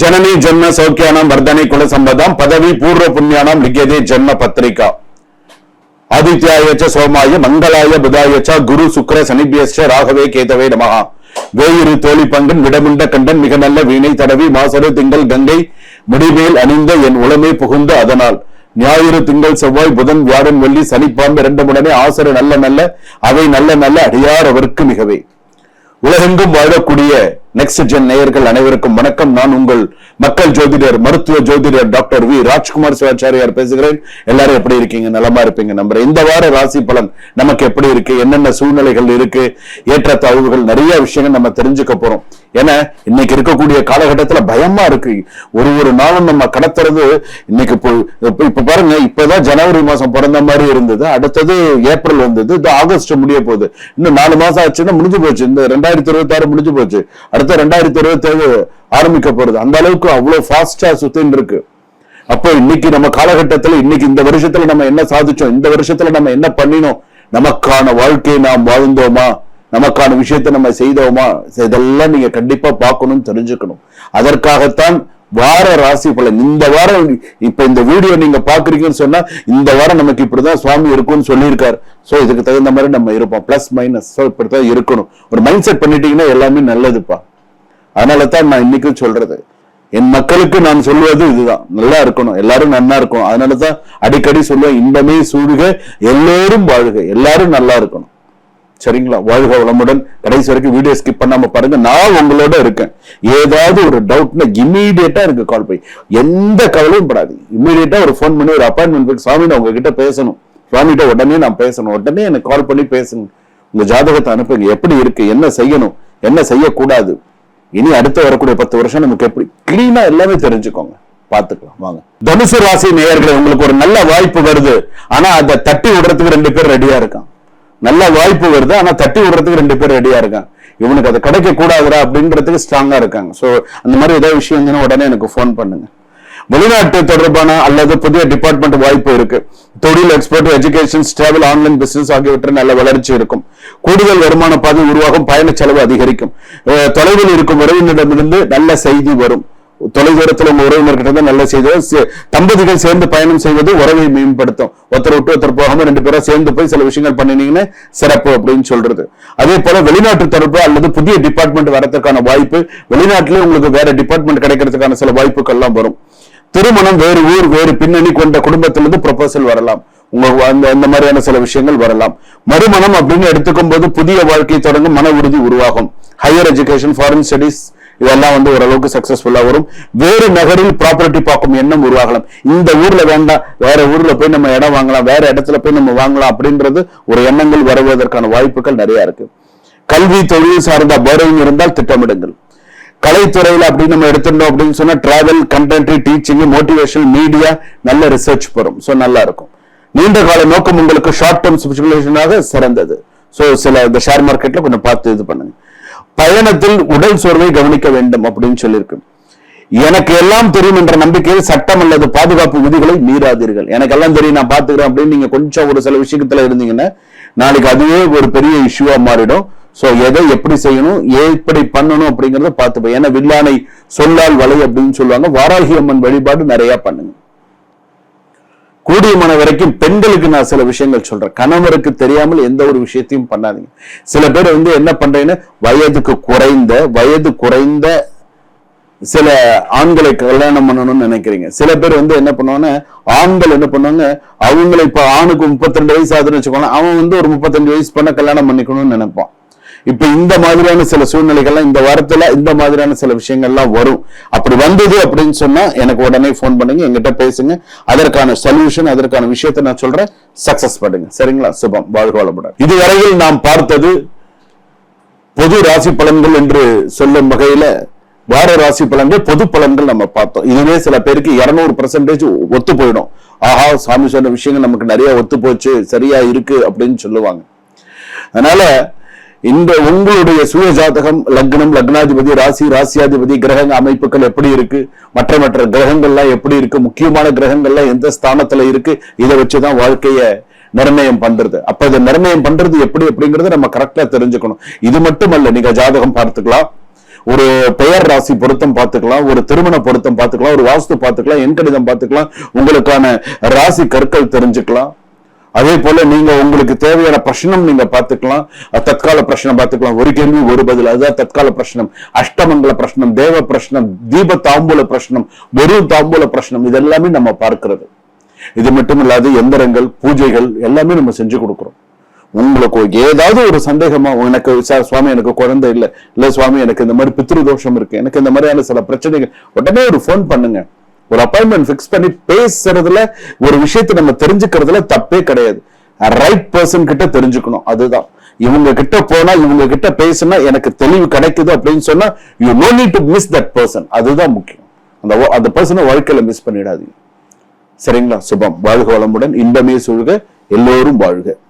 जननी जन्म सौख्यानां वर्धने कुल संपदां पदवी पूर्व पुण्यानां लिख्यते जन्म पत्रिका आदित्याय च सोमाय मंगलाय बुधाय च गुरु शुक्र शनिभ्यश्च राघवे केतवे नमः வேயிரு தோழி பங்கன் விடமுண்ட கண்டன் மிக நல்ல வீணை தடவி மாசரு திங்கள் கங்கை முடிமேல் அணிந்த என் உளமே புகுந்த அதனால் ஞாயிறு திங்கள் செவ்வாய் புதன் வியாழன் வெள்ளி சனிப்பாம்பு இரண்டு முடனே ஆசரு நல்ல நல்ல அவை நல்ல நல்ல அடியார் அவருக்கு மிகவே. உலகெங்கும் வாழக்கூடிய நெக்ஸ்ட் ஜென் நேயர்கள் அனைவருக்கும் வணக்கம். நான் உங்கள் மக்கள் ஜோதிடர் மருத்துவ ஜோதிடர் டாக்டர் வி ராஜ்குமார் சிவாச்சாரியார் பேசுகிறேன். எல்லாரும் எப்படி இருக்கீங்க? நலமா இருப்பீங்க நம்புறேன். இந்த வார ராசி பலன் நமக்கு எப்படி இருக்கு, என்னென்ன சூழ்நிலைகள் இருக்கு, ஏற்றத்தாழ்வுகள், நிறைய விஷயங்கள் நம்ம தெரிஞ்சுக்க போறோம். ஏன்னா இன்னைக்கு இருக்கக்கூடிய காலகட்டத்துல பயமா இருக்கு. ஒரு நாளும் நம்ம கடத்துறது இன்னைக்கு இப்ப பாருங்க, இப்பதான் ஜனவரி மாசம் பிறந்த மாதிரி இருந்தது, அடுத்தது ஏப்ரல் வந்தது, இது ஆகஸ்ட் முடிய போகுது. இன்னும் 4 மாசம் ஆச்சுன்னா முடிஞ்சு போச்சு. இந்த 2026 முடிஞ்சு போச்சு, அடுத்த 2027 ஆரம்பிக்க போறது. அந்த அளவுக்கு அவ்வளவு ஃபாஸ்டா சுத்தின்னு இருக்கு. அப்போ இன்னைக்கு நம்ம காலகட்டத்துல, இன்னைக்கு இந்த வருஷத்துல நம்ம என்ன சாதிச்சோம், இந்த வருஷத்துல நம்ம என்ன பண்ணினோம், நமக்கான வாழ்க்கையை நாம் வாழ்ந்தோமா, நமக்கான விஷயத்தை நம்ம செய்தோமா, இதெல்லாம் நீங்க கண்டிப்பா பார்க்கணும், தெரிஞ்சுக்கணும். அதற்காகத்தான் வார ராசி பலன். இந்த வாரம் இப்ப இந்த வீடியோ நீங்க பாக்குறீங்கன்னு சொன்னா இந்த வாரம் நமக்கு இப்படிதான் சுவாமி இருக்கும்னு சொல்லியிருக்காரு. சோ இதுக்கு தகுந்த மாதிரி நம்ம இருப்போம், பிளஸ் மைனஸ். சோ இப்படித்தான் இருக்கணும். ஒரு மைண்ட் செட் பண்ணிட்டீங்கன்னா எல்லாமே நல்லதுப்பா. அதனாலதான் நான் இன்னைக்கும் சொல்றது, என் மக்களுக்கு நான் சொல்வது இதுதான், நல்லா இருக்கணும், எல்லாரும் நல்லா இருக்கணும். அதனாலதான் அடிக்கடி சொல்லுவேன், இன்பமே சூழ்க எல்லோரும் வாழ்க, எல்லாரும் நல்லா இருக்கணும். சரிங்களா? வாழ்க வளமுடன். கடைசி வரைக்கும் வீடியோ ஸ்கிப் பண்ணாம பாருங்க. நான் உங்களோட இருக்கேன். ஏதாவது ஒரு டவுட்னா இம்மீடியட்டா எனக்கு கால் பண்ணி, எந்த கவலையும் படாது. இம்மீடியட்டா ஒரு போன் பண்ணி ஒரு அப்பாயின்மெண்ட், சுவாமி நான் உங்ககிட்ட பேசணும், சுவாமிகிட்ட உடனே நான் பேசணும், உடனே எனக்கு கால் பண்ணி பேசணும். உங்க ஜாதகத்தை அனுப்புங்க, எப்படி இருக்கு, என்ன செய்யணும், என்ன செய்யக்கூடாது, இனி அடுத்த வரக்கூடிய 10 வருஷம் நமக்கு எப்படி கிளீனா எல்லாமே தெரிஞ்சுக்கோங்க. பாத்துக்கலாம் வாங்க. தனுசு ராசி நேயர்களே, உங்களுக்கு ஒரு நல்ல வாய்ப்பு வருது. ஆனா அதை தட்டி விடுறதுக்கு 2 பேர் ரெடியா இருக்கான். நல்ல வாய்ப்பு வருது, ஆனா தட்டி விடுறதுக்கு 2 பேர் ரெடியா இருக்காங்க. இவனுக்கு அது கிடைக்க கூடாதுடா அப்படின்றதுக்கு ஸ்ட்ராங்கா இருக்காங்க. சோ அந்த மாதிரி ஏதாவது விஷயம் இருந்துன்னா உடனே எனக்கு போன் பண்ணுங்க. வெளிநாட்டு தொடர்பான அல்லது புதிய டிபார்ட்மெண்ட் வாய்ப்பு இருக்கு. தொழில், export, education, travel, online business ஆகியவற்றில் நல்ல வளர்ச்சி இருக்கும். கூடுதல் வருமான பாதை உருவாகும். பயண செலவு அதிகரிக்கும். தொலைவில் இருக்கும் உறவினரிடமிருந்து நல்ல செய்தி வரும். தொலைதூரத்தில் உங்க உறவினர்கிட்ட நல்ல செய்தி. தம்பதிகள் சேர்ந்து பயணம் செய்வது உறவை மேம்படுத்தும். ஒருத்தர் விட்டு ஒருத்தர் போகாம 2 பேரும் சேர்ந்து போய் சில விஷயங்கள் பண்ணினீங்கன்னா சிறப்பு அப்படின்னு சொல்றது. அதே போல வெளிநாட்டு தொடர்பு அல்லது புதிய டிபார்ட்மெண்ட் வரதுக்கான வாய்ப்பு, வெளிநாட்டிலே உங்களுக்கு வேற டிபார்ட்மெண்ட் கிடைக்கிறதுக்கான சில வாய்ப்புகள் எல்லாம் வரும். திருமணம், வேறு ஊர், வேறு பின்னணி கொண்ட குடும்பத்திலிருந்து ப்ரொபோசல் வரலாம். அந்த மாதிரியான சில விஷயங்கள் வரலாம். மறுமணம் அப்படின்னு எடுத்துக்கும் போது புதிய வாழ்க்கை தொடங்கும், மன உறுதி உருவாகும். ஹையர் எஜுகேஷன், ஃபாரின் ஸ்டடிஸ் இதெல்லாம் ஓரளவுக்கு சக்சஸ்ஃபுல்லா வரும். வேறு நகரில் ப்ராப்பர்ட்டி பார்க்கும் எண்ணம் உருவாகலாம். இந்த ஊர்ல வேண்டாம், வேற ஊர்ல போய் நம்ம இடம் வாங்கலாம், வேற இடத்துல போய் நம்ம வாங்கலாம் அப்படின்றது ஒரு எண்ணங்கள் வருவதற்கான வாய்ப்புகள் நிறைய இருக்கு. கல்வி, தொழில் சார்ந்த போரிங் இருந்தால் திட்டமிடுங்கள். கலைத்துறையில அப்படின்னு நம்ம எடுத்துட்டோம் அப்படின்னு சொன்னா travel, content, teaching, motivation, media நல்ல ரிசர்ச் வரும். சோ நல்லா இருக்கும். நீண்ட கால நோக்கம் உங்களுக்கு ஷார்ட் டேர்ம் ஸ்பெகுலேஷனாக சிறந்தது. சோ சில இந்த ஷேர் மார்க்கெட்ல கொஞ்சம் பார்த்து இது பண்ணுங்க. பயணத்தில் உடல் சோர்வை கவனிக்க வேண்டும் அப்படின்னு சொல்லியிருக்கு. எனக்கு எல்லாம் தெரியும் என்ற நம்பிக்கையில் சட்டம் அல்லது பாதுகாப்பு விதிகளை மீறாதீர்கள். எனக்கு எல்லாம் தெரியும், நான் பாத்துக்கிறேன் அப்படின்னு நீங்க கொஞ்சம் ஒரு சில விஷயத்துல இருந்தீங்கன்னா நாளைக்கு அதுவே ஒரு பெரிய இஷ்யூவா மாறிடும். சோ எதை எப்படி செய்யணும், எப்படி பண்ணணும் அப்படிங்கறத பார்த்துப்போம். ஏன்னா வில்லானை சொல்லால் வலை அப்படின்னு சொல்லுவாங்க. வாராகி அம்மன் வழிபாடு நிறைய பண்ணுங்க. கூடியமான வரைக்கும் பெண்களுக்கு நான் சில விஷயங்கள் சொல்றேன். கணவருக்கு தெரியாமல் எந்த ஒரு விஷயத்தையும் பண்ணாதீங்க. சில பேர் என்ன பண்றீங்கன்னா, வயது குறைந்த சில ஆண்களை கல்யாணம் பண்ணணும்னு நினைக்கிறீங்க. சில பேர் என்ன பண்ணுவாங்கன்னா, ஆண்கள் என்ன பண்ணுவாங்க, அவங்களை இப்ப ஆணுக்கு 32 வயசு ஆகுதுன்னு வச்சுக்கோங்க, அவன் ஒரு 35 வயசு பண்ண கல்யாணம் பண்ணிக்கணும்னு நினைப்பான். இப்ப இந்த மாதிரியான சில சூழ்நிலைகள்லாம் இந்த வாரத்துல இந்த மாதிரியான சில விஷயங்கள்லாம் வரும். அப்படி வந்தது அப்படின்னு சொன்னா எனக்கு உடனே போன் பண்ணுங்க, என்கிட்ட பேசுங்க. அதற்கான சொல்யூஷன், அதற்கான விஷயத்தை நான் சொல்றேன். சக்சஸ் பண்ணுங்க. சரிங்களா? சுபம். வாழ்க வளமுடன். இதுவரையில் நாம் பார்த்தது பொது ராசி பலன்கள் என்று சொல்லும் வகையில வார ராசி பலன்கள், பொது பலன்கள் நம்ம பார்த்தோம். இதுவே சில பேருக்கு 200% ஒத்து போயிடும். ஆஹா, சாமி சொன்ன விஷயங்கள் நமக்கு நிறைய ஒத்து போச்சு, சரியா இருக்கு அப்படின்னு சொல்லுவாங்க. அதனால இந்த உங்களுடைய சுய ஜாதகம், லக்னம், லக்னாதிபதி, ராசி, ராசியாதிபதி, கிரக அமைப்புகள் எப்படி இருக்கு, மற்ற கிரகங்கள்லாம் எப்படி இருக்கு, முக்கியமான கிரகங்கள்லாம் எந்த ஸ்தானத்துல இருக்கு, இதை வச்சுதான் வாழ்க்கைய நிர்ணயம் பண்றது. அப்ப இதை நிர்ணயம் பண்றது எப்படி அப்படிங்கறத நம்ம கரெக்டா தெரிஞ்சுக்கணும். இது மட்டும் அல்ல, நீங்க ஜாதகம் பார்த்துக்கலாம். ஒரு பெயர் ராசி பொருத்தம் பார்த்துக்கலாம், ஒரு திருமண பொருத்தம் பார்த்துக்கலாம், ஒரு வாஸ்து பார்த்துக்கலாம், எண்கணிதம் பார்த்துக்கலாம், உங்களுக்கான ராசி கற்கள் தெரிஞ்சுக்கலாம். அதே போல நீங்க உங்களுக்கு தேவையான பிரச்சனம் நீங்க பார்த்துக்கலாம், தற்கால பிரச்சனை பார்த்துக்கலாம். ஒரு கேள்வி ஒரு பதில், அதுதான் தற்கால பிரச்சனம். அஷ்டமங்கல பிரச்சனம், தேவ பிரச்சனம், தீப தாம்பூல பிரச்சனம், வெறு தாம்பூல பிரச்சனம், இதெல்லாமே நம்ம பார்க்கிறது. இது மட்டும் இல்லாது எந்திரங்கள், பூஜைகள் எல்லாமே நம்ம செஞ்சு கொடுக்கிறோம். உங்களுக்கு ஏதாவது ஒரு சந்தேகமா, எனக்கு சுவாமி எனக்கு குழந்தை இல்ல சுவாமி எனக்கு இந்த மாதிரி பித்ரு தோஷம் இருக்கு, எனக்கு இந்த மாதிரியான சில பிரச்சனைகள், உடனே ஒரு போன் பண்ணுங்க. ஒரு அப்பாயின்மெண்ட் பிக்ஸ் பண்ணி பேசுறதுல, ஒரு விஷயத்தை நம்ம தெரிஞ்சுக்கிறதுல தப்பே கிடையாது. ரைட் பர்சன் கிட்ட தெரிஞ்சுக்கணும். அதுதான், இவங்க கிட்ட போனா, இவங்க கிட்ட பேசினா எனக்கு தெளிவு கிடைக்குது அப்படின்னு சொன்னா, you no need to miss that person. அதுதான் முக்கியம். அந்த பர்சனை வாழ்க்கையில மிஸ் பண்ணிடாதீங்க. சரிங்களா? சுபம். வாழ்க வளமுடன், இன்பமே சூழ்க, எல்லோரும் வாழ்க.